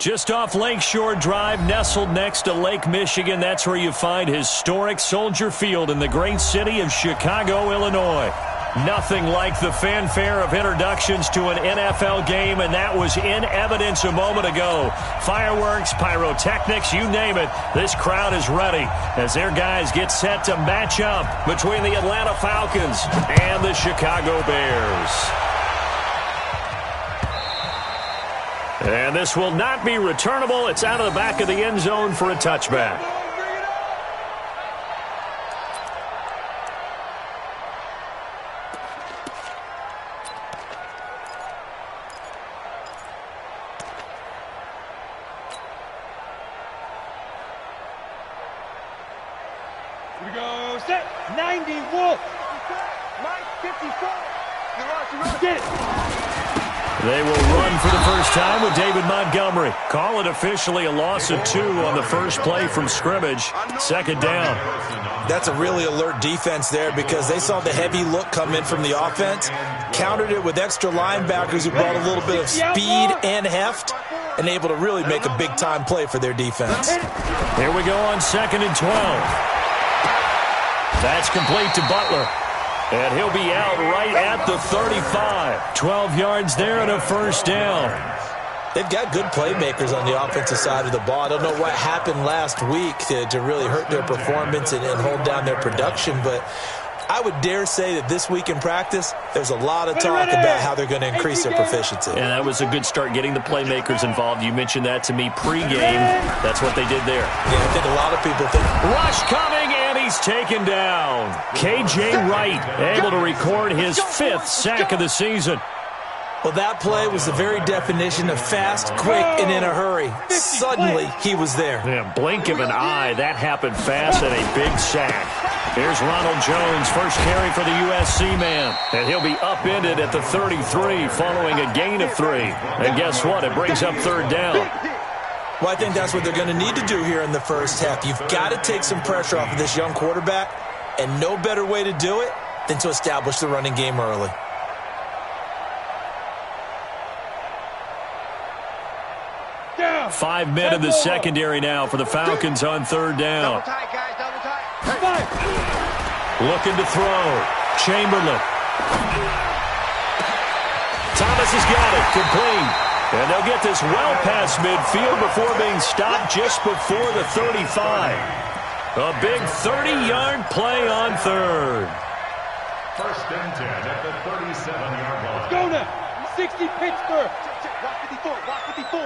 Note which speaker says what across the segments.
Speaker 1: Just off Lakeshore Drive, nestled next to Lake Michigan, that's where you find historic Soldier Field in the great city of Chicago, Illinois. Nothing like the fanfare of introductions to an NFL game, and that was in evidence a moment ago. Fireworks, pyrotechnics, you name it, this crowd is ready as their guys get set to match up between the Atlanta Falcons and the Chicago Bears. And this will not be returnable. It's out of the back of the end zone for a touchback.
Speaker 2: Here we go, set, 90, Wolf. Mike, 54. Get it.
Speaker 1: They will run for the first time with David Montgomery. Call it officially a loss of 2 on the first play from scrimmage. Second down.
Speaker 3: That's a really alert defense there because they saw the heavy look come in from the offense, countered it with extra linebackers who brought a little bit of speed and heft, and able to really make a big-time play for their defense.
Speaker 1: Here we go on 2nd and 12. That's complete to Butler. And he'll be out right at the 35. 12 yards there and a first down.
Speaker 3: They've got good playmakers on the offensive side of the ball. I don't know what happened last week to really hurt their performance and hold down their production, but I would dare say that this week in practice, there's a lot of talk about how they're going to increase their proficiency.
Speaker 1: And that was a good start getting the playmakers involved. You mentioned that to me pregame. That's what they did there.
Speaker 3: Yeah, I think a lot of people think.
Speaker 1: Rush coming, and he's taken down. K.J. Wright able to record his 5th sack of the season.
Speaker 3: Well, that play was the very definition of fast, quick, and in a hurry. Suddenly, he was there.
Speaker 1: Yeah, blink of an eye. That happened fast and a big sack. Here's Ronald Jones, first carry for the USC man. And he'll be upended at the 33 following a gain of 3. And guess what? It brings up 3rd down.
Speaker 3: Well, I think that's what they're going to need to do here in the first half. You've got to take some pressure off of this young quarterback, and no better way to do it than to establish the running game early.
Speaker 2: Down.
Speaker 1: 5 men in the secondary now for the Falcons on 3rd down.
Speaker 2: Double tight, guys, double tight.
Speaker 1: Looking to throw. Chamberlain. Thomas has got it. Complete. And they'll get this well past midfield before being stopped just before the 35. A big 30-yard play on 3rd.
Speaker 4: First and 10 at the 37-yard line.
Speaker 2: Let's go now. 60 Pittsburgh. Block 54, block 54.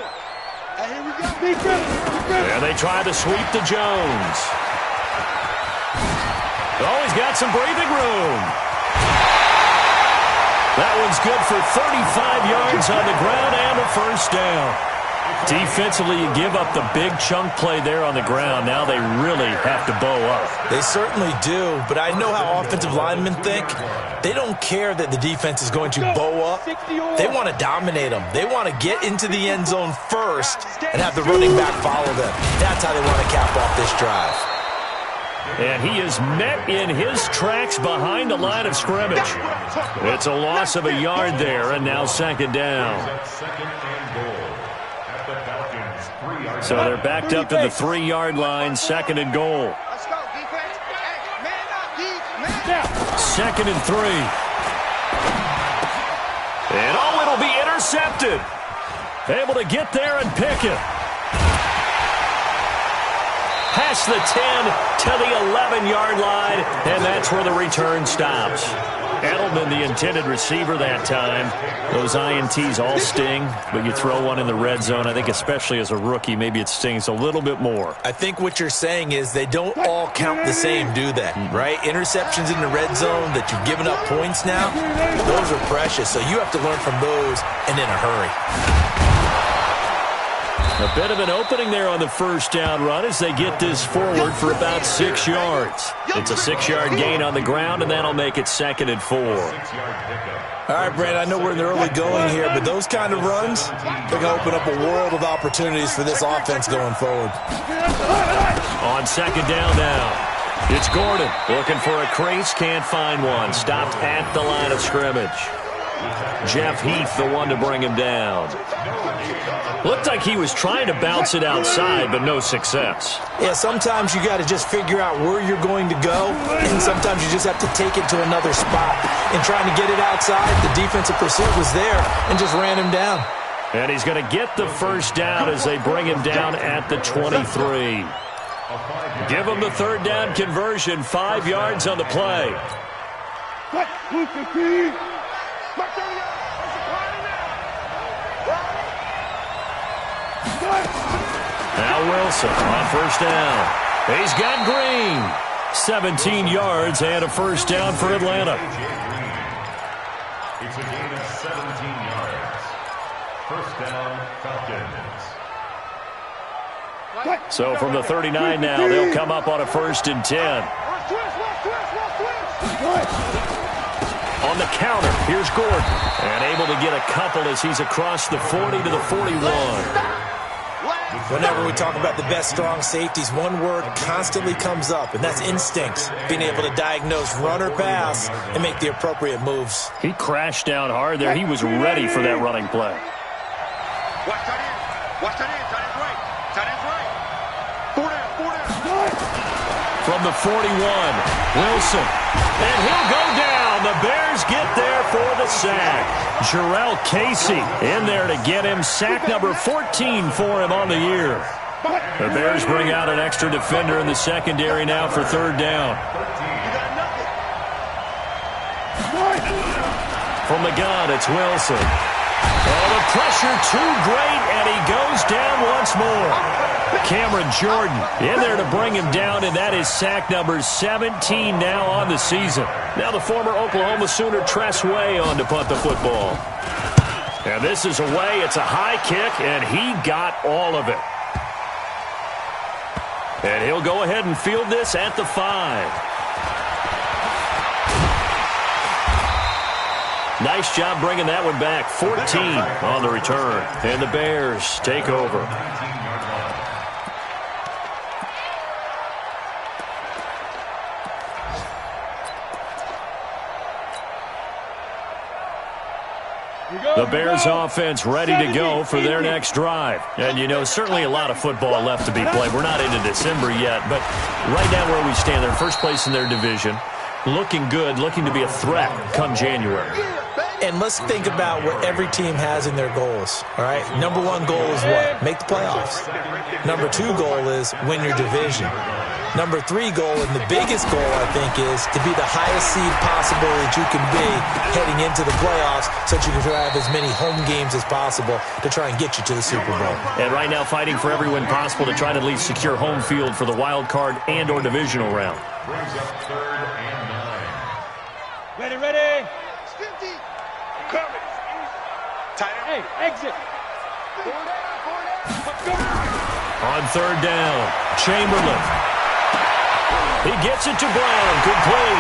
Speaker 2: And here we go. Big run.
Speaker 1: And they try to sweep to Jones. Oh, he's got some breathing room. That one's good for 35 yards on the ground and a first down. Defensively, you give up the big chunk play there on the ground. Now they really have to bow up.
Speaker 3: They certainly do, but I know how offensive linemen think. They don't care that the defense is going to bow up. They want to dominate them. They want to get into the end zone first and have the running back follow them. That's how they want to cap off this drive.
Speaker 1: And he is met in his tracks behind the line of scrimmage. It's a loss of a yard there, and now 2nd down. So they're backed up to the 3-yard line, 2nd and goal.
Speaker 2: Let's go, defense. Hey, man up, man.
Speaker 1: 2nd and 3. And oh, it'll be intercepted. Able to get there and pick it. Past the 10 to the 11-yard line, and that's where the return stops. Edelman, the intended receiver that time. Those INTs all sting, but you throw one in the red zone. I think especially as a rookie, maybe it stings a little bit more.
Speaker 3: I think what you're saying is they don't all count the same, do they? Right? Interceptions in the red zone that you've given up points now, those are precious. So you have to learn from those and in a hurry.
Speaker 1: A bit of an opening there on the first down run as they get this forward for about 6 yards. It's a 6-yard gain on the ground, and that'll make it 2nd and 4.
Speaker 3: All right, Brad, I know we're in the early going here, but those kind of runs, they're going to open up a world of opportunities for this offense going forward.
Speaker 1: On 2nd down now, it's Gordon looking for a crease, can't find one. Stopped at the line of scrimmage. Jeff Heath, the one to bring him down. Looked like he was trying to bounce it outside, but no success.
Speaker 3: Yeah, sometimes you got to just figure out where you're going to go, and sometimes you just have to take it to another spot. And trying to get it outside, the defensive pursuit was there and just ran him down.
Speaker 1: And he's going to get the first down as they bring him down at the 23. Give him the third down conversion, 5 yards on the play. Now Wilson on first down. He's got Green. 17 yards and a first down for Atlanta.
Speaker 4: It's a gain of 17 yards. First down, Falcons.
Speaker 1: So from the 39 now, they'll come up on a 1st and 10. On the counter, here's Gordon. And able to get a couple as he's across the 40 to the 41.
Speaker 3: Whenever we talk about the best strong safeties, one word constantly comes up, and that's instincts. Being able to diagnose run or pass and make the appropriate moves.
Speaker 1: He crashed down hard there. He was ready for that running play.
Speaker 2: Watch that in. Watch that in. Tight end right. Tight end right. 4 down.
Speaker 1: From the 41, Wilson. And he'll go down. The Bears get there for the sack. Jarrell Casey in there to get him. Sack number 14 for him on the year. The Bears bring out an extra defender in the secondary now for 3rd down. From the gun, it's Wilson. Oh, the pressure too great, and he goes down once more. Cameron Jordan in there to bring him down, and that is sack number 17 now on the season. Now the former Oklahoma Sooner Tress Way on to punt the football. And this is away. It's a high kick, and he got all of it. And he'll go ahead and field this at the 5. Nice job bringing that one back. 14 on the return. And the Bears take over. The Bears offense ready to go for their next drive. And, you know, certainly a lot of football left to be played. We're not into December yet, but right now where we stand, they're first place in their division. Looking good, looking to be a threat come January.
Speaker 3: And let's think about what every team has in their goals, all right? Number 1 goal is what? Make the playoffs. Number 2 goal is win your division. Number 3 goal, and the biggest goal, I think, is to be the highest seed possible that you can be heading into the playoffs so that you can have as many home games as possible to try and get you to the Super Bowl.
Speaker 1: And right now fighting for every win possible to try to at least secure home field for the wild card and or divisional round.
Speaker 4: Brings up 3rd and 9.
Speaker 2: Ready, ready. Stinty. Coming. Tight end. Hey, exit.
Speaker 1: On 3rd down, Chamberlain. He gets it to Brown. Good play.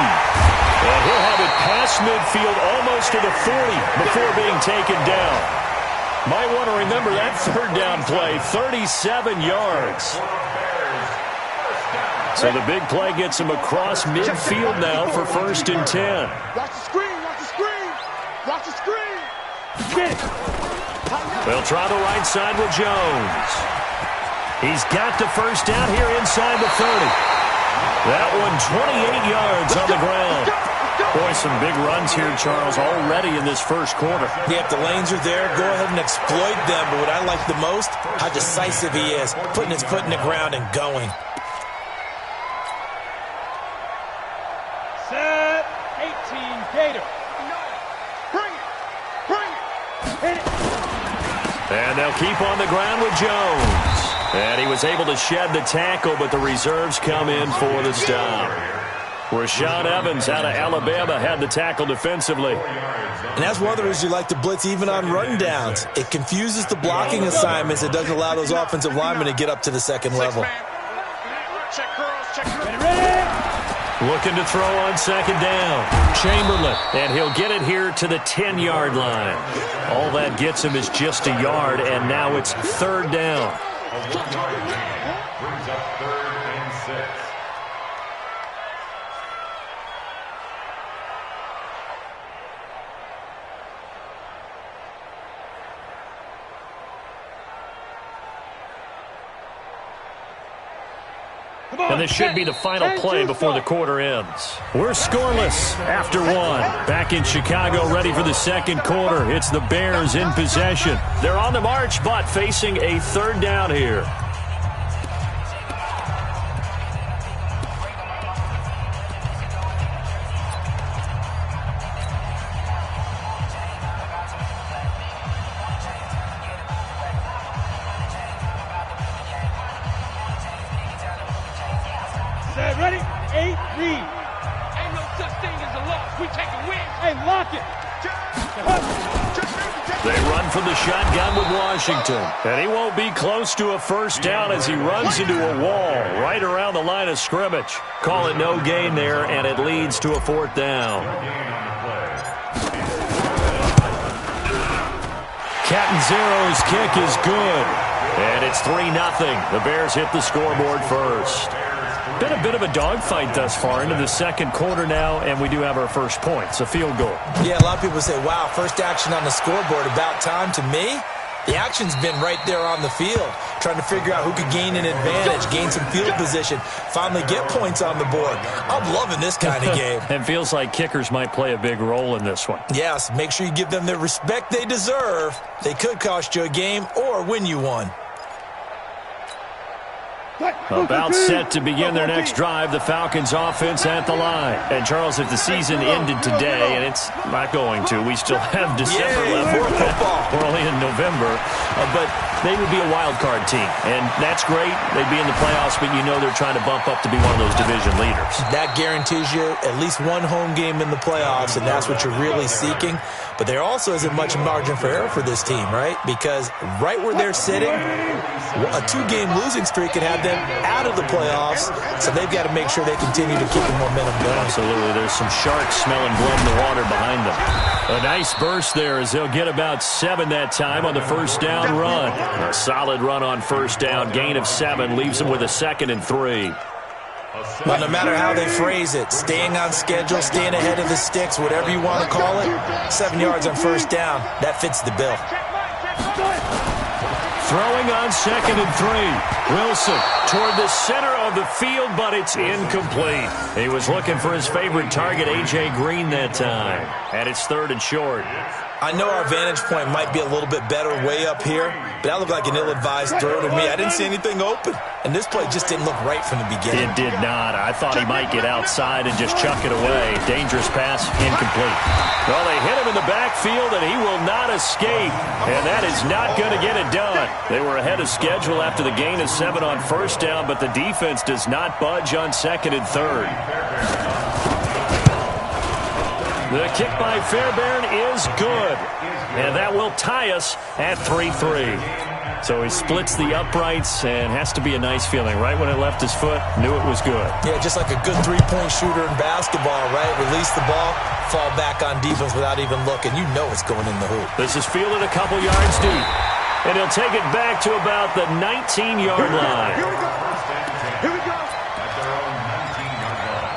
Speaker 1: And he'll have it past midfield almost to the 40 before being taken down. Might want to remember that 3rd down play, 37 yards. So the big play gets him across midfield now for 1st and 10.
Speaker 2: Watch the screen. Watch the screen. Watch the screen. Get it.
Speaker 1: They'll try the right side with Jones. He's got the first down here inside the 30. That one 28 yards on the ground. Boy, some big runs here, Charles, already in this first quarter.
Speaker 3: Yeah, if the lanes are there, go ahead and exploit them. But what I like the most, how decisive he is, putting his foot in the ground and going.
Speaker 2: Set. 18 Gator. Bring it. Bring it. Hit it.
Speaker 1: And they'll keep on the ground with Jones. And he was able to shed the tackle, but the reserves come in for the stop. Rashaan Evans out of Alabama had the tackle defensively.
Speaker 3: And that's one of the reasons you like to blitz even on rundowns. It confuses the blocking assignments. It doesn't allow those offensive linemen to get up to the second level.
Speaker 2: Check girls. Check girls. Ready.
Speaker 1: Looking to throw on 2nd down. Chamberlain. And he'll get it here to the 10-yard line. All that gets him is just a yard, and now it's 3rd down.
Speaker 4: A 1-yard gain brings up 3rd and 6.
Speaker 1: And this should be the final play before the quarter ends. We're scoreless after one. Back in Chicago, ready for the second quarter. It's the Bears in possession. They're on the march, but facing a third down here.
Speaker 2: Ready? 8, read. Ain't no such thing as a loss. We take a win. Hey, lock it.
Speaker 1: They run from the shotgun with Washington. And he won't be close to a first down as he runs into a wall right around the line of scrimmage. Call it no gain there, and it leads to a fourth down. Catanzaro's kick is good. And it's 3-0. The Bears hit the scoreboard first. Been a bit of a dogfight thus far into the second quarter now, and we do have our first points, a field goal.
Speaker 3: Yeah, a lot of people say, wow, first action on the scoreboard, about time. To me, the action's been right there on the field, trying to figure out who could gain an advantage, gain some field position, finally get points on the board. I'm loving this kind of game.
Speaker 1: And feels like kickers might play a big role in this one.
Speaker 3: Yes, make sure you give them the respect they deserve. They could cost you a game or win you one.
Speaker 1: About set to begin their next drive, the Falcons offense at the line. And Charles, if the season ended today, and it's not going to, we still have December left. We're only in November, but they would be a wild card team. And that's great. They'd be in the playoffs, but you know they're trying to bump up to be one of those division leaders. That guarantees you at least one home game in the playoffs, and that's what you're really seeking. But there also isn't much margin for error for this team, right? Because right where they're sitting, a 2-game losing streak could have them out of the playoffs, so they've got to make sure they continue to keep the momentum going. Absolutely. There's some sharks smelling blood in the water behind them. A nice burst there as they'll get about 7 that time on the first down run. A solid run on first down. Gain of 7 leaves them with a 2nd and 3. Well, no matter how they phrase it, staying on schedule, staying ahead of the sticks, whatever you want to call it, 7 yards on first down, that fits the bill. Throwing on 2nd and 3. Wilson toward the center of the field, but it's incomplete. He was looking for his favorite target, A.J. Green, that time. And it's 3rd and short. I know our vantage point might be a little bit better way up here, but that looked like an ill-advised throw to me. I didn't see anything open, and this play just didn't look right from the beginning. It did not. I thought he might get outside and just chuck it away. Dangerous pass, incomplete. Well, they hit him in the backfield, and he will not escape, and that is not going to get it done. They were ahead of schedule after the gain of 7 on first down, but the defense does not budge on 2nd and 3rd. The kick by Fairbairn is good, and that will tie us at 3-3. So he splits the uprights, and has to be a nice feeling. Right when it left his foot, knew it was good. Yeah, just like a good three-point shooter in basketball, right? Release the ball, fall back on defense without even looking. You know it's going in the hoop. This is fielded a couple yards deep, and he'll take it back to about the 19-yard line.
Speaker 2: Here we go. Here we go.
Speaker 4: At their own 19-yard line.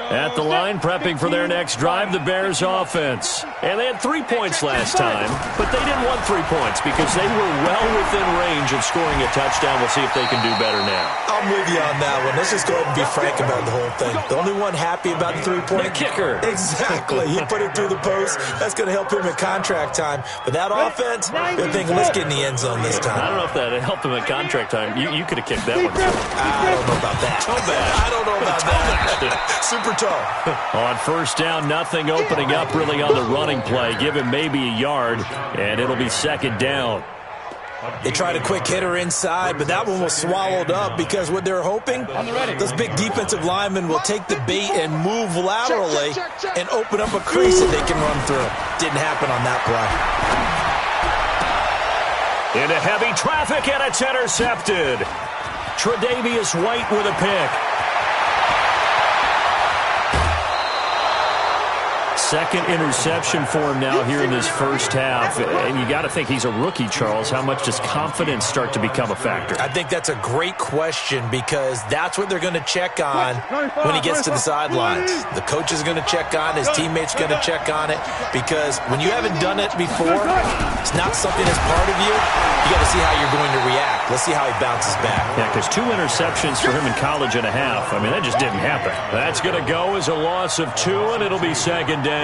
Speaker 1: At the line, prepping for their next drive, the Bears offense. And they had 3 points last time, but they didn't want 3 points because they were well within range of scoring a touchdown. We'll see if they can do better now. I'm with you on that one. Let's just go ahead and be frank about the whole thing. The only one happy about the 3-point? The kicker.
Speaker 3: Exactly. He put it through the post. That's going to help him at contract time. But that offense, they're thinking, let's get in the end zone this time.
Speaker 1: I don't know if that helped him at contract time. You could have kicked that one.
Speaker 3: I don't know about that. I don't know about that. Super tall.
Speaker 1: On first down, nothing opening up really on the running play. Give him maybe a yard, and it'll be 2nd down.
Speaker 3: They tried a quick hitter inside, but that one was swallowed up because what they're hoping, those big defensive linemen will take the bait and move laterally and open up a crease that they can run through. Didn't happen on that play.
Speaker 1: Into heavy traffic, and it's intercepted. Tre'Davious White with a pick. second interception for him now here in this first half. And you got to think he's a rookie, Charles. How much does confidence start to become a factor?
Speaker 3: I think that's a great question because that's what they're going to check on when he gets to the sidelines. The coach is going to check on, his teammates going to check on it, because when you haven't done it before, it's not something that's part of you. You got to see how you're going to react. Let's see how he bounces back.
Speaker 1: Yeah, because 2 interceptions for him in college and a half. I mean, that just didn't happen. That's going to go as a loss of 2, and it'll be second down.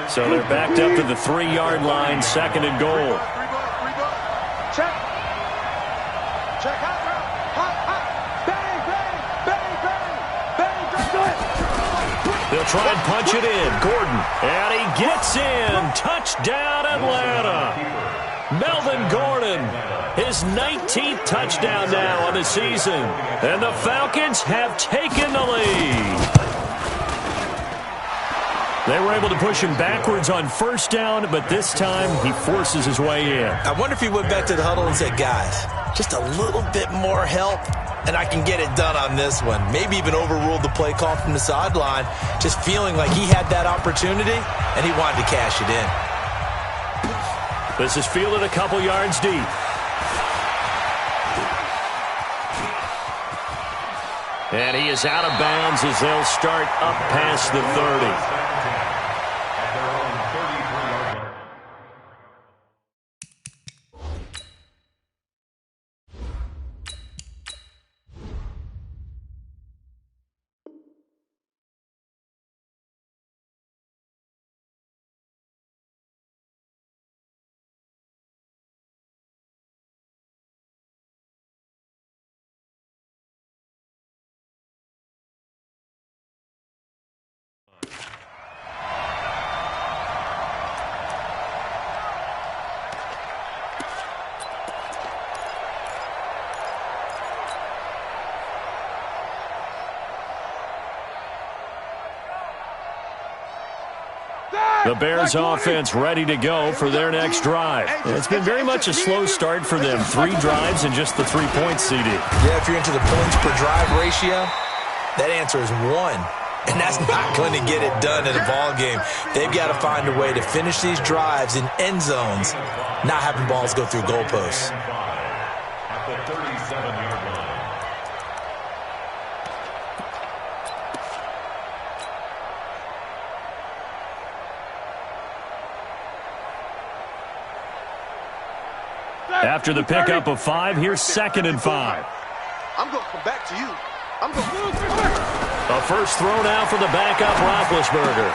Speaker 1: So they're backed up to the 3-yard line, second and goal.
Speaker 2: Check. Check out. Hot. Bang, bang, bang, bang, bang, bang.
Speaker 1: They'll try and punch it in. Gordon. And he gets in. Touchdown, Atlanta. Melvin Gordon, his 19th touchdown now on the season. And the Falcons have taken the lead. They were able to push him backwards on first down, but this time he forces his way in.
Speaker 3: I wonder if he went back to the huddle and said, guys, just a little bit more help, and I can get it done on this one. Maybe even overruled the play call from the sideline, just feeling like he had that opportunity, and he wanted to cash it in.
Speaker 1: This is fielded a couple yards deep. And he is out of bounds as they'll start up past the 30. The Bears offense ready to go for their next drive. It's been very much a slow start for them. 3 drives and just the 3 points, CD.
Speaker 3: Yeah, if you're into the points per drive ratio, that answer is 1. And that's not going to get it done in a ball game. They've got to find a way to finish these drives in end zones, not having balls go through goalposts.
Speaker 4: At the 37-yard line.
Speaker 1: After the pickup of 5, here's 2nd and 5.
Speaker 2: I'm going to come back to you.
Speaker 1: A first throw now for the backup Roethlisberger.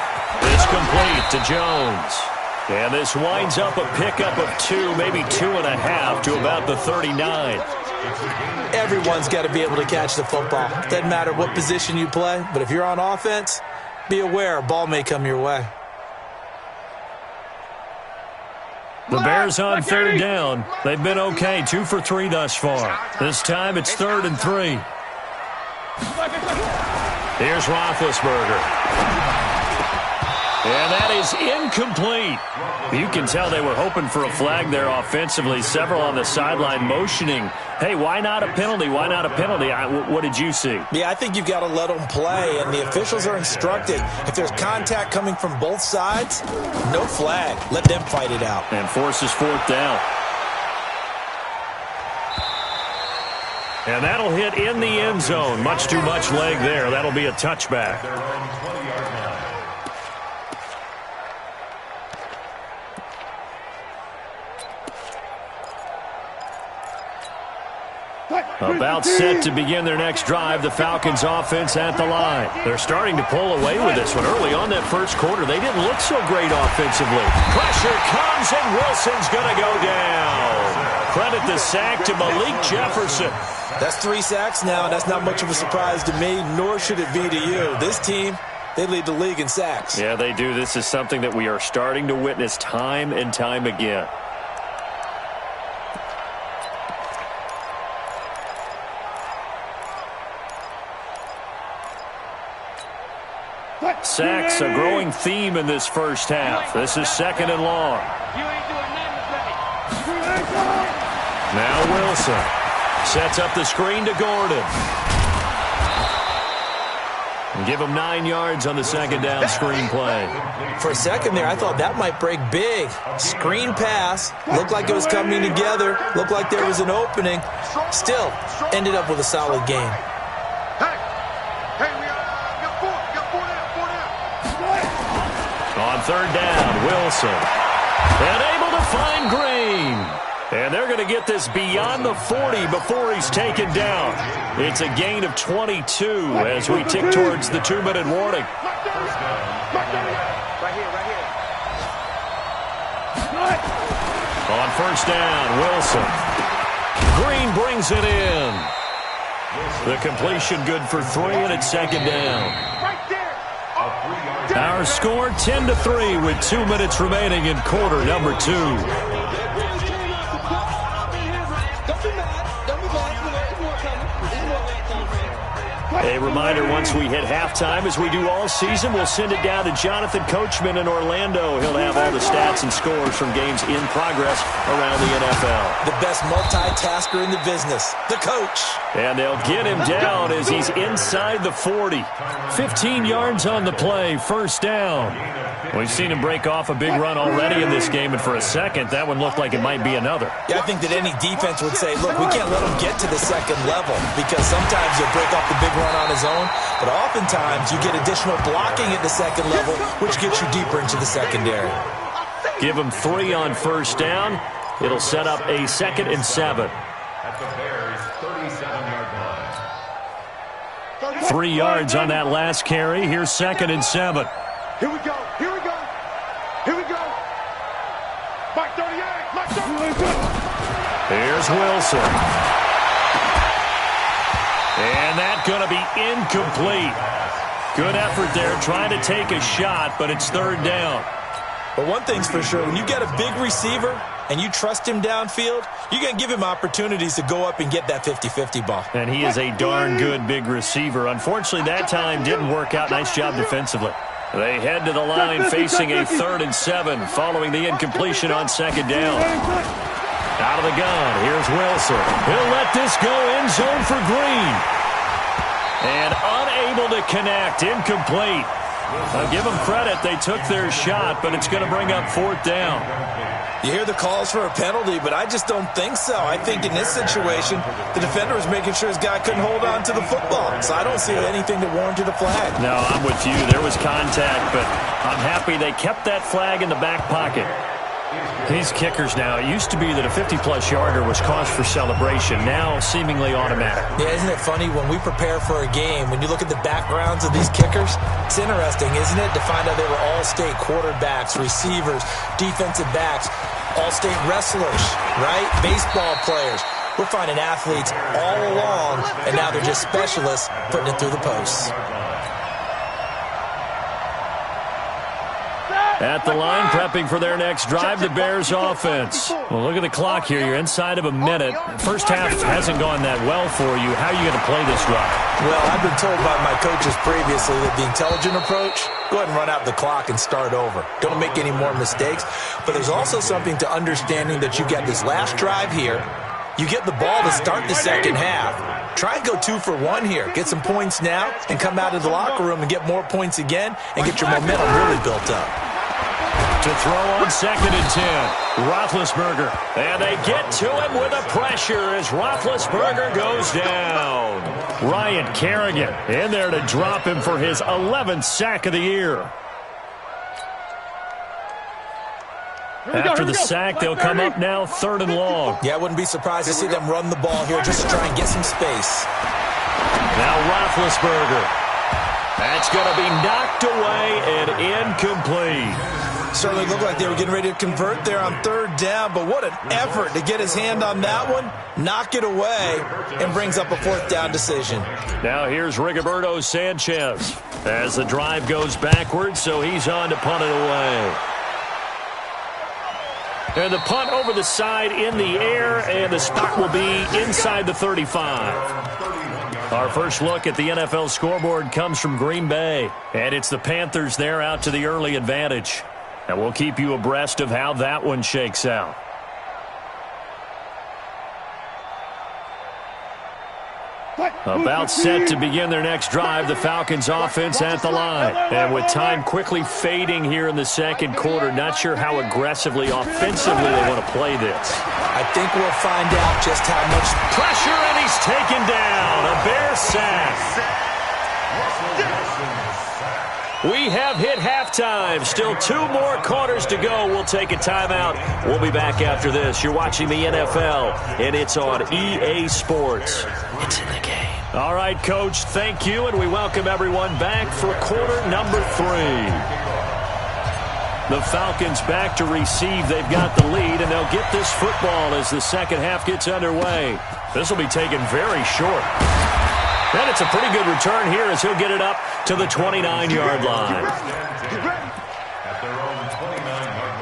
Speaker 1: It's complete to Jones. And this winds up a pickup of 2, maybe 2.5 to about the 39.
Speaker 3: Everyone's got to be able to catch the football. Doesn't matter what position you play, but if you're on offense, be aware a ball may come your way.
Speaker 1: The Bears on 3rd down. They've been okay, 2 for 3 thus far. This time it's 3rd and 3. Here's Roethlisberger. And that is incomplete. You can tell they were hoping for a flag there offensively. Several on the sideline motioning, hey, why not a penalty? Why not a penalty? What did you see?
Speaker 3: Yeah, I think you've got to let them play, and the officials are instructed. If there's contact coming from both sides, no flag. Let them fight it out.
Speaker 1: And forces 4th down. And that'll hit in the end zone. Much too much leg there. That'll be a touchback. About set to begin their next drive, the Falcons offense at the line. They're starting to pull away with this one. Early on that first quarter, they didn't look so great offensively. Pressure comes, and Wilson's going to go down. Credit the sack to Malik Jefferson.
Speaker 3: That's 3 sacks now, and that's not much of a surprise to me, nor should it be to you. This team, they lead the league in sacks.
Speaker 1: Yeah, they do. This is something that we are starting to witness time and time again. Sacks, a growing theme in this first half. This is 2nd and long. Now Wilson sets up the screen to Gordon. Give him 9 yards on the second down screenplay.
Speaker 3: For a second there, I thought that might break big. Screen pass. Looked like it was coming together. Looked like there was an opening. Still, ended up with a solid game.
Speaker 1: On third down, Wilson. And able to find Green. And they're going to get this beyond the 40 before he's taken down. It's a gain of 22 as we tick towards the 2-minute warning. On first down, Wilson. Green brings it in. The completion good for 3, and it's second down. Our score 10-3 with 2 minutes remaining in quarter number 2. A reminder, once we hit halftime, as we do all season, we'll send it down to Jonathan Coachman in Orlando. He'll have all the stats and scores from games in progress around the NFL.
Speaker 3: The best multitasker in the business, the coach.
Speaker 1: And they'll get him down as he's inside the 40. 15 yards on the play, first down. We've seen him break off a big run already in this game, and for a second, that one looked like it might be another.
Speaker 3: Yeah, I think that any defense would say, look, we can't let him get to the second level, because sometimes he'll break off the big run on his own, but oftentimes you get additional blocking at the second level, which gets you deeper into the secondary.
Speaker 1: Give him 3 on first down. It'll set up a 2nd and 7.
Speaker 4: At the Bears' 37-yard line.
Speaker 1: 3 yards on that last carry. Here's 2nd and 7.
Speaker 2: Here we go. Here we go. Here we go. Mike 38. Mike 38.
Speaker 1: Here's Wilson. And that's going to be incomplete. Good effort there trying to take a shot, but it's third down.
Speaker 3: But one thing's for sure, when you get a big receiver and you trust him downfield, you're going to give him opportunities to go up and get that 50-50 ball.
Speaker 1: And he is a darn good big receiver. Unfortunately, that time didn't work out. Nice job defensively. They head to the line facing a 3rd and 7 following the incompletion on second down. Out of the gun, here's Wilson. He'll let this go end zone for Green. And unable to connect, incomplete. I'll give them credit. They took their shot, but it's going to bring up 4th down.
Speaker 3: You hear the calls for a penalty, but I just don't think so. I think in this situation, the defender was making sure his guy couldn't hold on to the football. So I don't see anything that warranted a flag.
Speaker 1: No, I'm with you. There was contact, but I'm happy they kept that flag in the back pocket. These kickers now, it used to be that a 50-plus yarder was cause for celebration. Now, seemingly automatic.
Speaker 3: Yeah, isn't it funny? When we prepare for a game, when you look at the backgrounds of these kickers, it's interesting, isn't it, to find out they were all-state quarterbacks, receivers, defensive backs, all-state wrestlers, right? Baseball players. We're finding athletes all along, and now they're just specialists putting it through the posts.
Speaker 1: At the line, prepping for their next drive, the Bears offense. Well, look at the clock here. You're inside of a minute. First half hasn't gone that well for you. How are you going to play this drive?
Speaker 3: Well, I've been told by my coaches previously that the intelligent approach, go ahead and run out the clock and start over. Don't make any more mistakes. But there's also something to understanding that you get this last drive here. You get the ball to start the second half. Try and go 2 for 1 here. Get some points now and come out of the locker room and get more points again and get your momentum really built up.
Speaker 1: To throw on 2nd and 10. Roethlisberger. And they get to him with a pressure as Roethlisberger goes down. Ryan Kerrigan in there to drop him for his 11th sack of the year. After the sack, they'll come up now 3rd and long.
Speaker 3: Yeah, I wouldn't be surprised to see them run the ball here just to try and get some space.
Speaker 1: Now Roethlisberger. That's going to be knocked away and incomplete.
Speaker 3: Certainly looked like they were getting ready to convert there on 3rd down, but what an effort to get his hand on that one, knock it away, and brings up a 4th down decision.
Speaker 1: Now here's Rigoberto Sanchez as the drive goes backwards, so he's on to punt it away. And the punt over the side in the air, and the spot will be inside the 35. Our first look at the NFL scoreboard comes from Green Bay, and it's the Panthers there out to the early advantage. And we'll keep you abreast of how that one shakes out. About set to begin their next drive, the Falcons offense at the line. And with time quickly fading here in the second quarter, not sure how aggressively, offensively they want to play this.
Speaker 3: I think we'll find out just how much
Speaker 1: pressure, and he's taken down. A Bear sack. We have hit halftime. Still 2 more quarters to go. We'll take a timeout. We'll be back after this. You're watching the NFL, and it's on EA Sports. It's in the game. All right, Coach, thank you, and we welcome everyone back for quarter number 3. The Falcons back to receive. They've got the lead, and they'll get this football as the second half gets underway. This will be taken very short. And it's a pretty good return here as he'll get it up to the 29-yard line.
Speaker 4: At their own 29-yard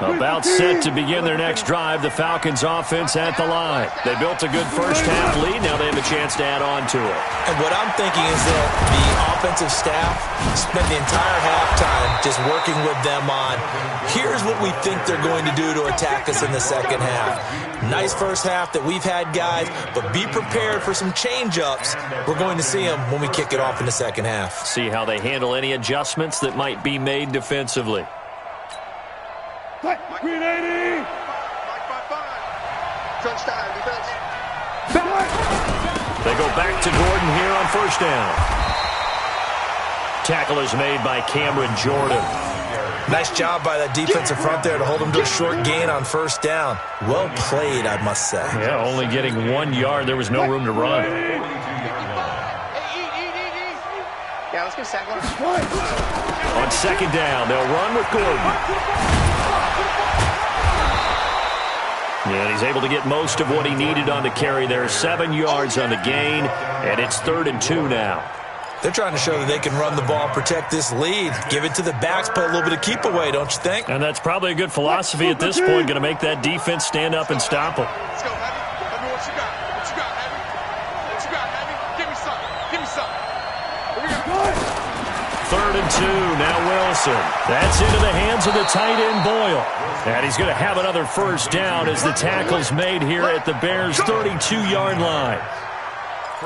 Speaker 4: line.
Speaker 1: About set to begin their next drive, the Falcons offense at the line. They built a good first half lead. Now they have a chance to add on to it.
Speaker 3: And what I'm thinking is that the offensive staff spent the entire halftime just working with them on, here's what we think they're going to do to attack us in the second half. Nice first half that we've had, guys, but be prepared for some change-ups. We're going to see them when we kick it off in the second half.
Speaker 1: See how they handle any adjustments that might be made defensively.
Speaker 2: Green 80!
Speaker 5: Touchdown, defense.
Speaker 1: They go back to Gordon here on first down. Tackle is made by Cameron Jordan.
Speaker 3: Nice job by that defensive front there to hold him to a short gain on first down. Well played, I must say.
Speaker 1: Yeah, only getting 1 yard. There was no room to run.
Speaker 5: Yeah, let's go sack one.
Speaker 1: On second down, they'll run with Gordon. And he's able to get most of what he needed on the carry there. 7 yards on the gain, and it's 3rd and 2 now.
Speaker 3: They're trying to show that they can run the ball, protect this lead, give it to the backs, play a little bit of keep away, don't you think?
Speaker 1: And that's probably a good philosophy at this point, going to make that defense stand up and stop them.
Speaker 5: Let's go, Heavy. Let me know what you got. What you got, Heavy? What you got, Heavy? Give me something. Give me something. Here we go.
Speaker 1: 3rd and 2, now Wilson. That's into the hands of the tight end, Boyle. And he's going to have another first down as the tackle's made here at the Bears' 32-yard line.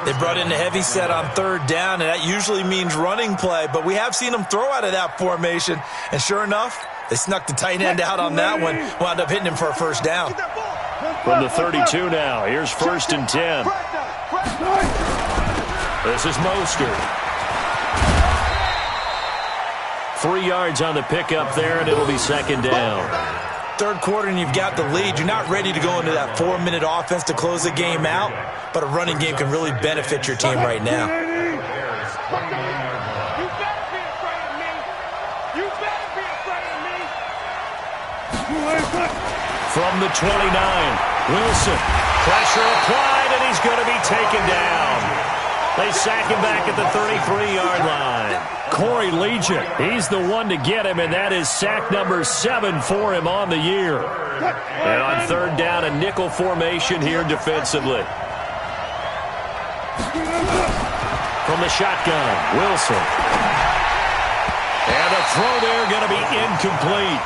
Speaker 3: They brought in the heavy set on 3rd down, and that usually means running play, but we have seen them throw out of that formation, and sure enough, they snuck the tight end out on that one, wound up hitting him for a first down.
Speaker 1: From the 32 now, here's 1st and 10. This is Mostert. 3 yards on the pickup there, and it'll be 2nd down.
Speaker 3: 3rd quarter, and you've got the lead. You're not ready to go into that 4-minute offense to close the game out, but a running game can really benefit your team right now.
Speaker 2: You better be afraid of me. You better be afraid of me.
Speaker 1: From the 29, Wilson. Pressure applied, and he's going to be taken down. They sack him back at the 33-yard line. Corey Legion, he's the one to get him, and that is sack number 7 for him on the year. And on 3rd down, a nickel formation here defensively. From the shotgun, Wilson. And the throw there going to be incomplete.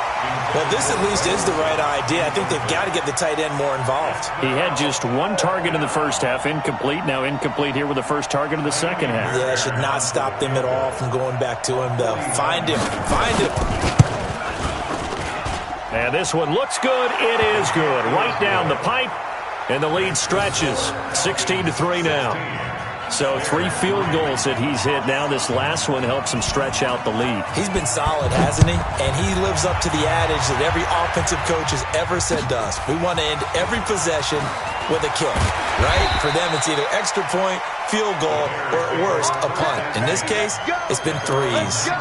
Speaker 3: Well, this at least is the right idea. I think they've got to get the tight end more involved.
Speaker 1: He had just 1 target in the first half, incomplete. Now incomplete here with the first target of the second half.
Speaker 3: Yeah, should not stop them at all from going back to him, though. Find him. Find him.
Speaker 1: And this one looks good. It is good. Right down the pipe, and the lead stretches. 16-3 now. So 3 field goals that he's hit now. This last one helps him stretch out the lead.
Speaker 3: He's been solid, hasn't he? And he lives up to the adage that every offensive coach has ever said to us. We want to end every possession with a kick, right? For them, it's either extra point, field goal, or at worst, a punt. In this case, it's been 3s.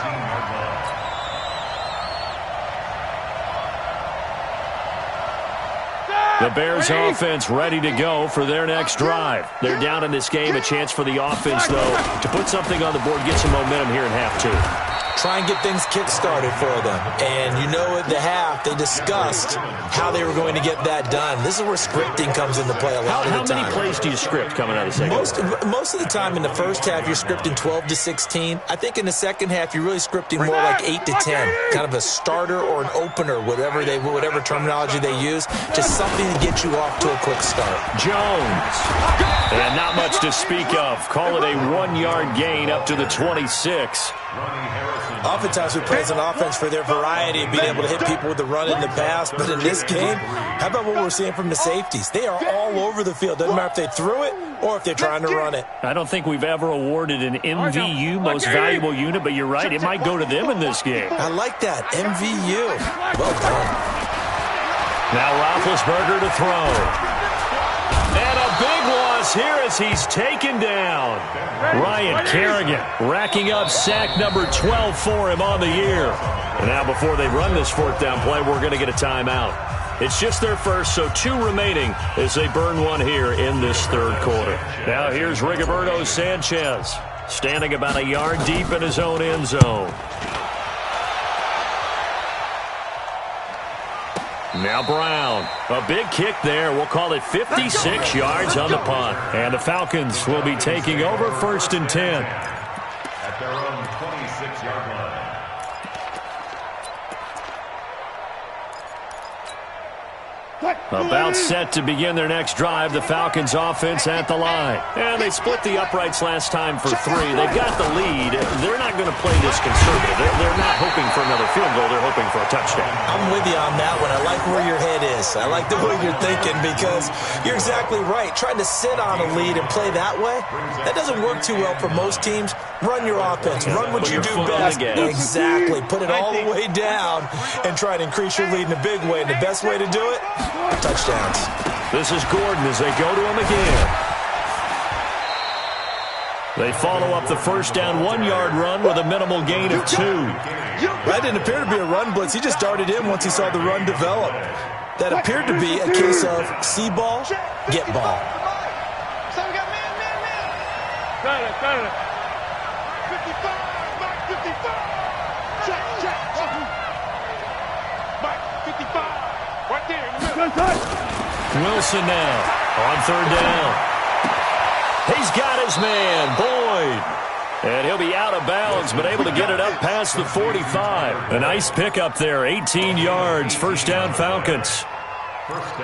Speaker 1: The Bears offense ready to go for their next drive. They're down in this game. A chance for the offense, though, to put something on the board, get some momentum here in half 2.
Speaker 3: try and get things kick-started for them. And you know at the half, they discussed how they were going to get that done. This is where scripting comes into play a lot of the time.
Speaker 1: How many plays do you script coming out of the second?
Speaker 3: Most of the time in the first half, you're scripting 12 to 16. I think in the second half, you're really scripting more like 8 to 10. Kind of a starter or an opener, whatever terminology they use. Just something to get you off to a quick start.
Speaker 1: Jones. And not much to speak of. Call it a 1-yard gain up to the 26.
Speaker 3: Oftentimes we praise an offense for their variety of being able to hit people with the run and the pass, but in this game, how about what we're seeing from the safeties? They are all over the field. Doesn't matter if they threw it or if they're trying to run it.
Speaker 1: I don't think we've ever awarded an MVU, most valuable unit, but you're right, it might go to them in this game.
Speaker 3: I like that, MVU. Well done.
Speaker 1: Now Roethlisberger to throw. And a big loss here as he's taken down. Ryan Kerrigan racking up sack number 12 for him on the year. And now before they run this fourth down play, we're going to get a timeout. It's just their first, so 2 remaining as they burn one here in this third quarter. Now here's Rigoberto Sanchez standing about a yard deep in his own end zone. Now Brown, a big kick there. We'll call it 56 yards on the punt. And the Falcons will be taking over 1st and 10.
Speaker 4: At their own 26-yard line.
Speaker 1: About set to begin their next drive, the Falcons offense at the line. And they split the uprights last time for 3. They've got the lead. They're not going to play this conservative. They're not hoping for another field goal. They're hoping for a touchdown.
Speaker 3: I'm with you on that one. I like where your head is. I like the way you're thinking because you're exactly right. Trying to sit on a lead and play that way, that doesn't work too well for most teams. Run your offense. Run what you do best. Exactly. Put it all the way down and try to increase your lead in a big way. And the best way to do it, touchdowns.
Speaker 1: This is Gordon as they go to him again. They follow up the first down 1-yard run with a minimal gain of 2.
Speaker 3: That didn't appear to be a run blitz. He just darted in once he saw the run develop. That appeared to be a case of see ball, get ball.
Speaker 2: So we got man. Got it. 55, Mike 55. Check. Mike 55. Right there in the middle.
Speaker 1: Wilson now on 3rd down. He's got his man, Boyd. And he'll be out of bounds, but able to get it up past the 45. A nice pickup there, 18 yards, 1st down Falcons.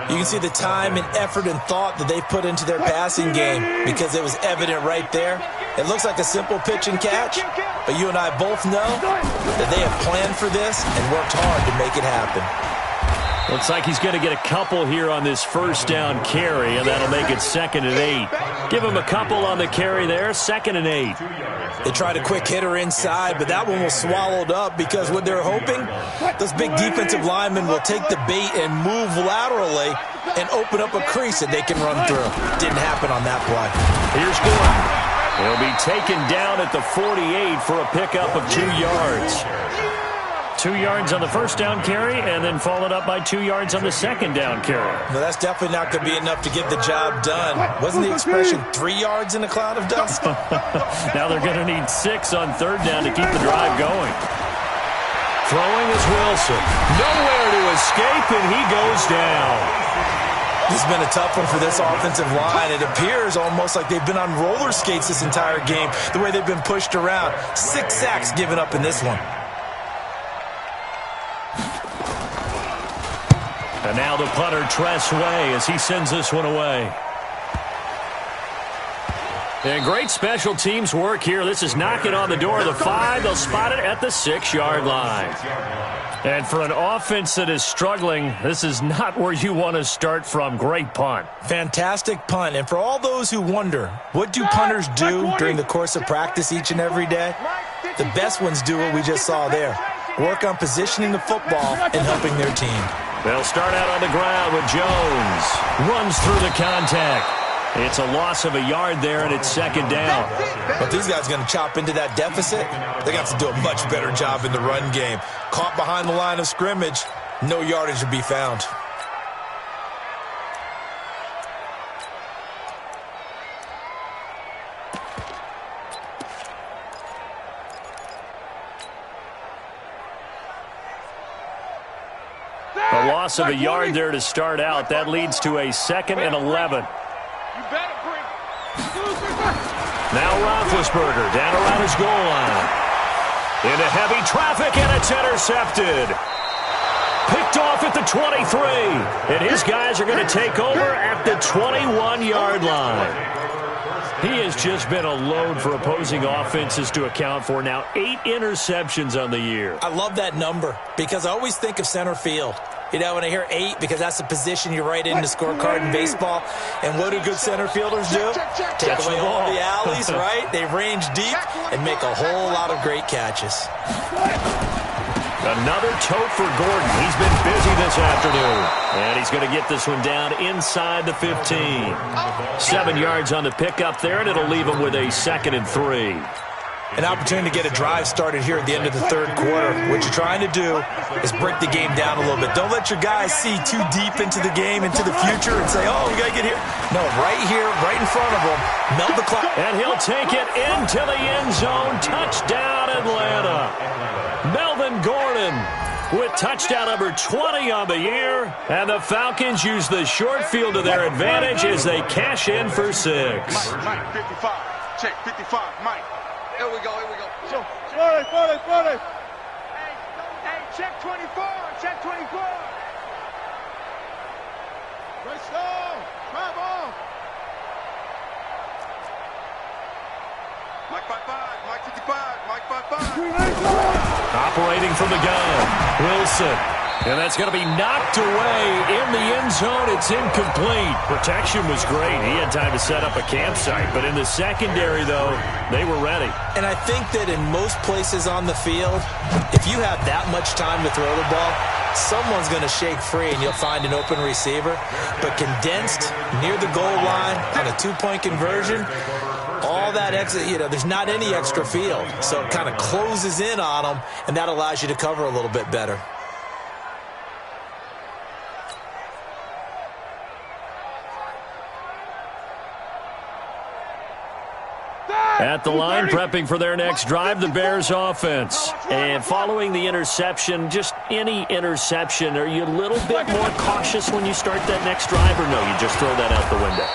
Speaker 3: You can see the time and effort and thought that they put into their passing game because it was evident right there. It looks like a simple pitch and catch, but you and I both know that they have planned for this and worked hard to make it happen.
Speaker 1: Looks like he's going to get a couple here on this 1st down carry, and that'll make it 2nd and 8. Give him a couple on the carry there, 2nd and 8.
Speaker 3: They tried a quick hitter inside, but that one was swallowed up because what they're hoping, those big defensive linemen will take the bait and move laterally and open up a crease that they can run through. Didn't happen on that play.
Speaker 1: Here's Gordon. He'll be taken down at the 48 for a pickup of 2 yards. 2 yards on the 1st down carry, and then followed up by 2 yards on the 2nd down carry.
Speaker 3: No, that's definitely not going to be enough to get the job done. Wasn't the expression 3 yards in a cloud of dust?
Speaker 1: Now they're going to need 6 on 3rd down to keep the drive going. Throwing is Wilson. Nowhere to escape, and he goes down.
Speaker 3: This has been a tough one for this offensive line. It appears almost like they've been on roller skates this entire game, the way they've been pushed around. 6 sacks given up in this one.
Speaker 1: And now the punter, Tress Way, as he sends this one away. And great special teams work here. This is knocking on the door of the 5. They'll spot it at the 6-yard line. And for an offense that is struggling, this is not where you want to start from. Great punt.
Speaker 3: Fantastic punt. And for all those who wonder, what do punters do during the course of practice each and every day? The best ones do what we just saw there. Work on positioning the football and helping their team.
Speaker 1: They'll start out on the ground with Jones. Runs through the contact. It's a loss of a yard there, and it's 2nd down.
Speaker 3: But these guys are going to chop into that deficit. They got to do a much better job in the run game. Caught behind the line of scrimmage, no yardage to be found.
Speaker 1: A loss of a yard there to start out. That leads to a 2nd and 11.
Speaker 5: You better bring it.
Speaker 1: Now Roethlisberger down around his goal line. Into heavy traffic, and it's intercepted. Picked off at the 23. And his guys are going to take over at the 21-yard line. He has just been a load for opposing offenses to account for. Now 8 interceptions on the year.
Speaker 3: I love that number because I always think of center field. You know, when I hear 8, because that's the position you write in the scorecard in baseball. And what do good center fielders do? Take away all the alleys, right? They range deep and make a whole lot of great catches.
Speaker 1: Another tote for Gordon. He's been busy this afternoon. And he's going to get this one down inside the 15. 7 yards on the pickup there, and it'll leave him with a 2nd and 3.
Speaker 3: An opportunity to get a drive started here at the end of the third quarter. What you're trying to do is break the game down a little bit. Don't let your guys see too deep into the game, into the future, and say, oh, we got to get here. No, right here, right in front of them. Melt the clock.
Speaker 1: And he'll take it into the end zone. Touchdown, Atlanta. Melvin Gordon with touchdown number 20 on the year. And the Falcons use the short field to their advantage as they cash in for 6.
Speaker 5: Mike, 55. Check, 55. Mike. Here we go, here we go. So,
Speaker 2: 40.
Speaker 5: hey, check 24. Check 24.
Speaker 2: Right stone. Travel.
Speaker 5: Mike 55. Mike 55. Mike 55.
Speaker 1: Operating from the gun, Wilson. And that's going to be knocked away in the end zone. It's incomplete. Protection was great. He had time to set up a campsite. But in the secondary, though, they were ready.
Speaker 3: And I think that in most places on the field, if you have that much time to throw the ball, someone's going to shake free and you'll find an open receiver. But condensed near the goal line on a 2-point conversion, all that extra, there's not any extra field. So it kind of closes in on them, and that allows you to cover a little bit better.
Speaker 1: At the line, prepping for their next drive, the Bears offense. And following the interception, just any interception, are you a little bit more cautious when you start that next drive, or no, you just throw that out the window?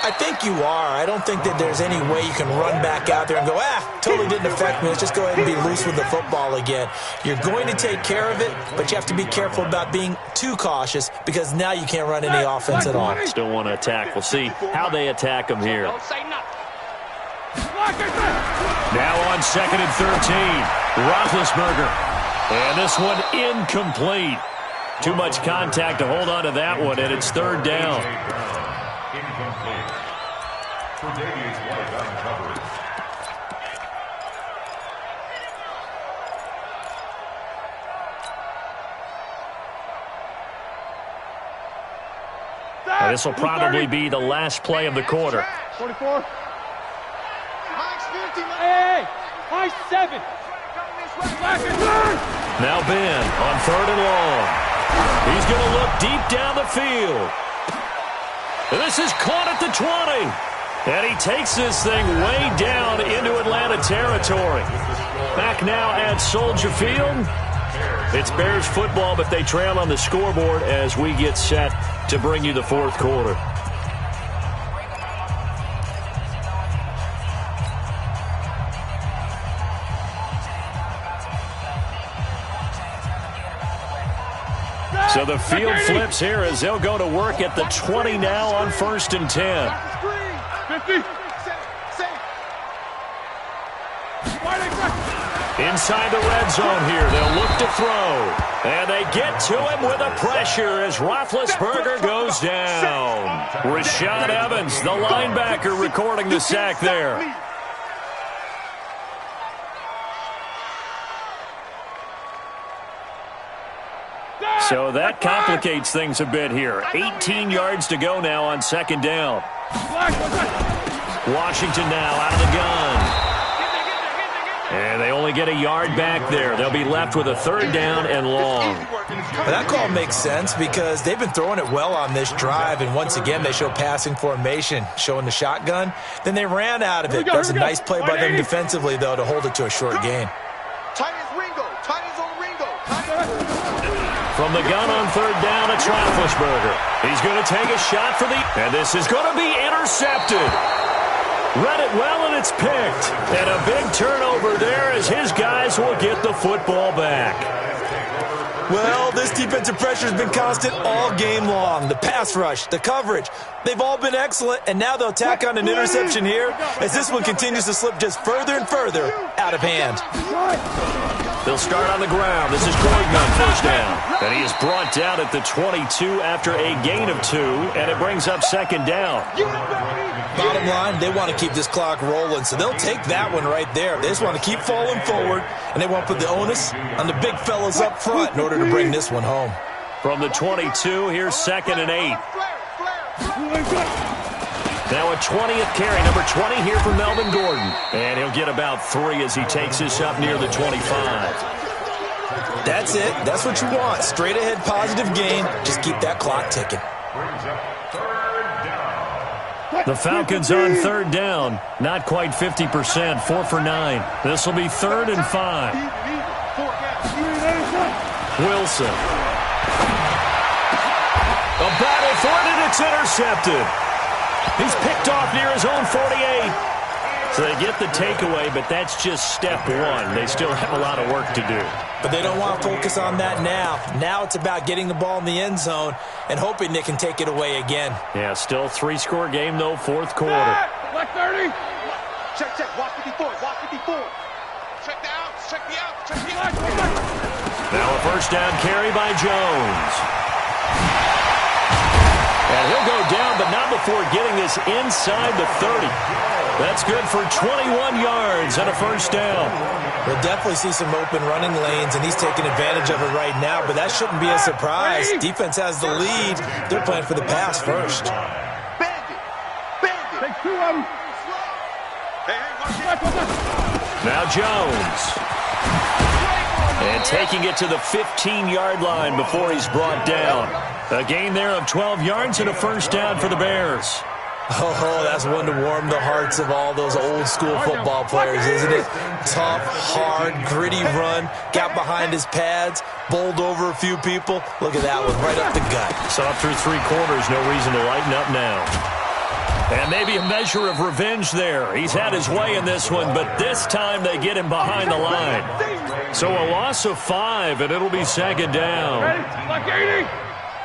Speaker 3: I think you are. I don't think that there's any way you can run back out there and go, totally didn't affect me. Let's just go ahead and be loose with the football again. You're going to take care of it, but you have to be careful about being too cautious because now you can't run any offense at all.
Speaker 1: Still want to attack. We'll see how they attack them here.
Speaker 5: Don't say nothing.
Speaker 1: Now on 2nd and 13, Roethlisberger. And this one incomplete. Too much contact to hold on to that one, and it's 3rd down.
Speaker 4: Incomplete. For Davies White on coverage.
Speaker 1: Now, this will probably be the last play of the quarter.
Speaker 2: 44. Hey, Mike's 7.
Speaker 1: Now Ben on 3rd and long. He's going to look deep down the field. And this is caught at the 20. And he takes this thing way down into Atlanta territory. Back now at Soldier Field. It's Bears football, but they trail on the scoreboard as we get set to bring you the 4th quarter. So the field flips here as they'll go to work at the 20 now on 1st and 10.
Speaker 2: 50.
Speaker 1: Inside the red zone here, they'll look to throw. And they get to him with a pressure as Roethlisberger goes down. Rashad Evans, the linebacker, recording the sack there. So that complicates things a bit here. 18 yards to go now on 2nd down. Washington now out of the gun. And they only get a yard back there. They'll be left with a 3rd down and long.
Speaker 3: Well, that call makes sense because they've been throwing it well on this drive, and once again they show passing formation, showing the shotgun. Then they ran out of it. That was a nice play by them defensively, though, to hold it to a short gain.
Speaker 5: Tight as Ringo. Tight as on Ringo.
Speaker 1: From the gun on third down, it's Roethlisberger. He's going to take a shot for and this is going to be intercepted. Read it well, and it's picked. And a big turnover there as his guys will get the football back.
Speaker 3: Well, this defensive pressure has been constant all game long. The pass rush, the coverage, they've all been excellent, and now they'll tack on an interception here as this one continues to slip just further and further out of hand.
Speaker 1: They'll start on the ground. This is Gordon on first down. And he is brought down at the 22 after a gain of 2, and it brings up second down.
Speaker 3: Bottom line, they want to keep this clock rolling, so they'll take that one right there. They just want to keep falling forward, and they want to put the onus on the big fellas up front in order to bring this one home.
Speaker 1: From the 22, here's 2nd and 8. Now a 20th carry, number 20 here for Melvin Gordon. And he'll get about 3 as he takes this up near the 25.
Speaker 3: That's it. That's what you want. Straight ahead positive gain. Just keep that clock ticking.
Speaker 1: The Falcons on third down. Not quite 50%, 4 for 9. This will be 3rd and 5. Wilson. A battle for it, and it's intercepted. He's picked off near his own 48. So they get the takeaway, but that's just step 1. They still have a lot of work to do.
Speaker 3: But they don't want to focus on that now. Now it's about getting the ball in the end zone and hoping they can take it away again.
Speaker 1: Yeah, still 3-score game, though, 4th quarter.
Speaker 2: Black 30. Check, check. Walk 54. Walk 54.
Speaker 5: Check the out. Check the out. Check the out.
Speaker 1: Now a first down carry by Jones. And he'll go down, but not before getting this inside the 30. That's good for 21 yards and a first down.
Speaker 3: We'll definitely see some open running lanes, and he's taking advantage of it right now, but that shouldn't be a surprise. Defense has the lead. They're playing for the pass first.
Speaker 2: Bandit. Bandit. Take 2 of them.
Speaker 1: Now Jones. And taking it to the 15-yard line before he's brought down. A gain there of 12 yards and a first down for the Bears.
Speaker 3: Oh, that's one to warm the hearts of all those old-school football players, isn't it? Tough, hard, gritty run, got behind his pads, bowled over a few people. Look at that one, right up the gut.
Speaker 1: Saw through 3 quarters, no reason to lighten up now. And maybe a measure of revenge there. He's had his way in this one, but this time they get him behind the line. So a loss of 5, and it'll be second down.
Speaker 2: Ready? Black 80.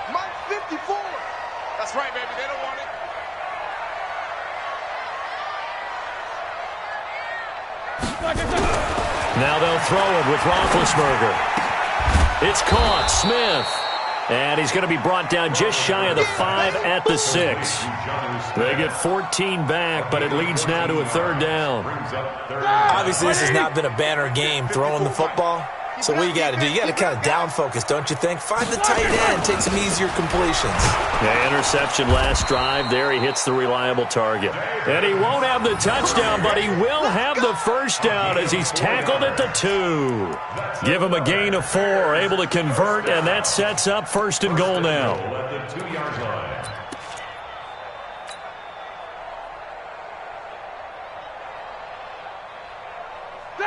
Speaker 5: Mike 54. That's right, baby. They don't want it.
Speaker 1: Now they'll throw it with Roethlisberger. It's caught. Smith. And he's going to be brought down just shy of the 5 at the 6. They get 14 back, but it leads now to a third down.
Speaker 3: Obviously, this has not been a banner game throwing the football. So what you got to do, you got to kind of down focus, don't you think? Find the tight end, take some easier completions.
Speaker 1: The interception last drive there. He hits the reliable target. And he won't have the touchdown, but he will have the first down as he's tackled at the 2. Give him a gain of 4, able to convert, and that sets up 1st and goal now.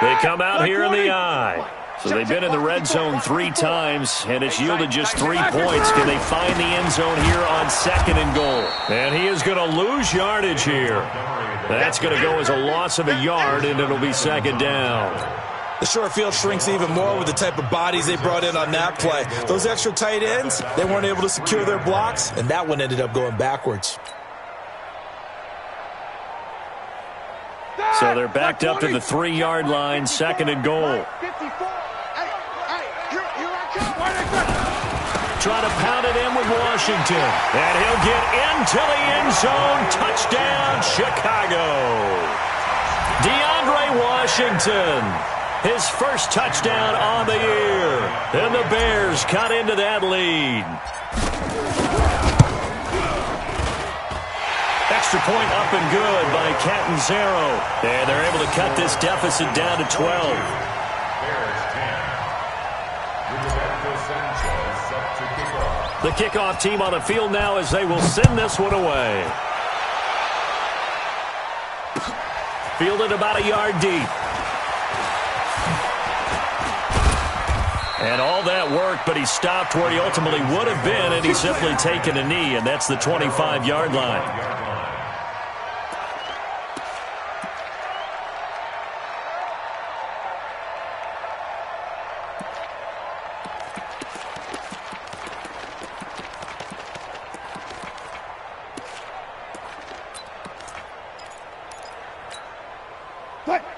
Speaker 1: They come out here in the eye. So they've been in the red zone 3 times, and it's yielded just 3 points. Can they find the end zone here on 2nd and goal? And he is going to lose yardage here. That's going to go as a loss of a yard, and it'll be second down.
Speaker 3: The short field shrinks even more with the type of bodies they brought in on that play. Those extra tight ends, they weren't able to secure their blocks, and that one ended up going backwards.
Speaker 1: So they're backed up to the 3-yard line, 2nd and goal. Trying to pound it in with Washington. And he'll get into the end zone. Touchdown, Chicago. DeAndre Washington. His first touchdown on the year. And the Bears cut into that lead. Extra point up and good by Catanzaro. And they're able to cut this deficit down to 12. The kickoff team on the field now as they will send this one away. Fielded about a yard deep. And all that work, but he stopped where he ultimately would have been, and he's simply taken a knee, and that's the 25-yard line.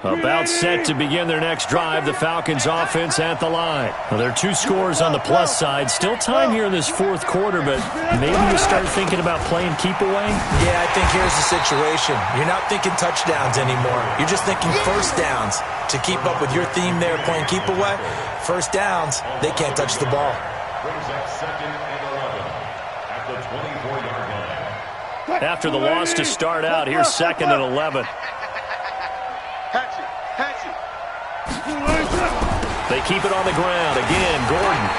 Speaker 1: About set to begin their next drive, the Falcons offense at the line. Well, there are 2 scores on the plus side. Still time here in this fourth quarter, but maybe you start thinking about playing keep away?
Speaker 3: Yeah, I think here's the situation. You're not thinking touchdowns anymore. You're just thinking first downs. To keep up with your theme there, playing keep away, first downs, they can't touch the ball.
Speaker 4: Brings up 2nd and 11 at the 24-yard line.
Speaker 1: After the loss to start out, here's 2nd and 11. They keep it on the ground. Again, Gordon.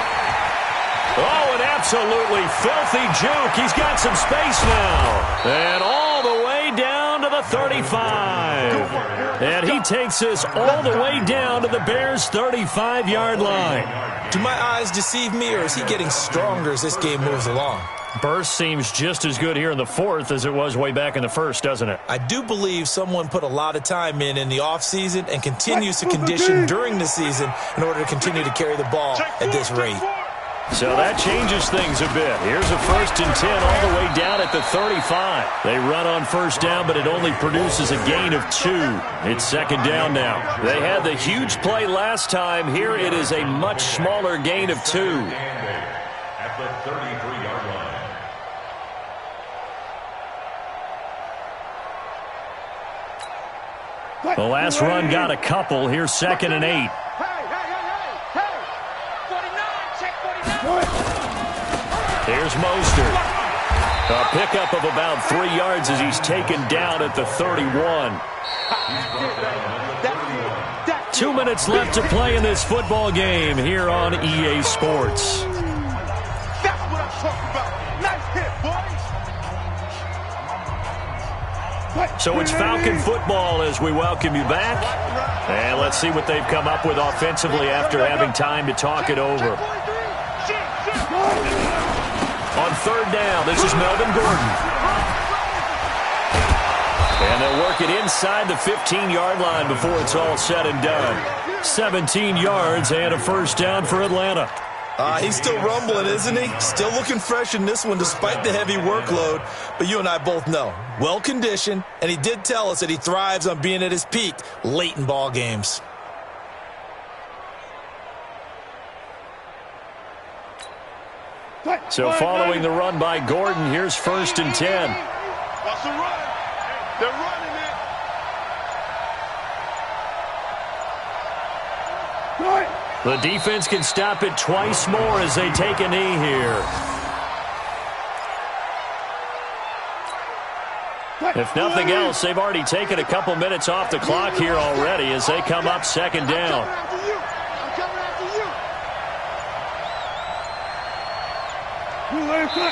Speaker 1: Oh, an absolutely filthy juke. He's got some space now. And all the way down to the 35. And he takes this all the way down to the Bears' 35-yard line.
Speaker 3: Do my eyes deceive me, or is he getting stronger as this game moves along?
Speaker 1: Burst seems just as good here in the fourth as it was way back in the first, doesn't it?
Speaker 3: I do believe someone put a lot of time in the offseason and continues to condition during the season in order to continue to carry the ball at this rate.
Speaker 1: So that changes things a bit. Here's a 1st and 10 all the way down at the 35. They run on first down, but it only produces a gain of 2. It's 2nd down now. They had the huge play last time. Here it is a much smaller gain of 2.
Speaker 4: At the 33-yard line.
Speaker 1: The last run got a couple. Here's 2nd and 8. Here's Mostert. A pickup of about 3 yards as he's taken down at the 31. 2 minutes left to play in this football game here on EA Sports.
Speaker 5: That's what I'm talking about. Nice hit, boys.
Speaker 1: So it's Falcon football as we welcome you back. And let's see what they've come up with offensively after having time to talk it over. On 3rd down, this is Melvin Gordon. And they'll work it inside the 15-yard line before it's all said and done. 17 yards and a 1st down for Atlanta.
Speaker 3: He's still rumbling, isn't he? Still looking fresh in this one despite the heavy workload. But you and I both know, well-conditioned, and he did tell us that he thrives on being at his peak late in ball games.
Speaker 1: So following the run by Gordon, here's 1st and 10.
Speaker 5: Watch the run. They're running it.
Speaker 1: The defense can stop it twice more as they take a knee here. If nothing else, they've already taken a couple minutes off the clock here already as they come up 2nd down.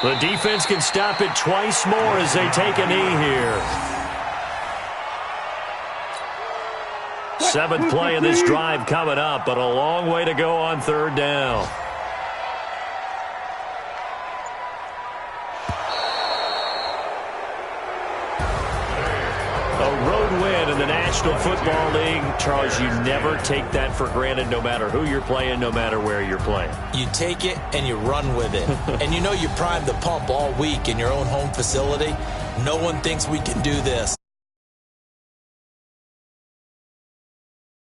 Speaker 1: The defense can stop it twice more as they take a knee here. 7th play of this drive coming up, but a long way to go on 3rd down. A road win in the National Football League. Charles, you never take that for granted no matter who you're playing, no matter where you're playing.
Speaker 3: You take it and you run with it. And you know you primed the pump all week in your own home facility. No one thinks we can do this.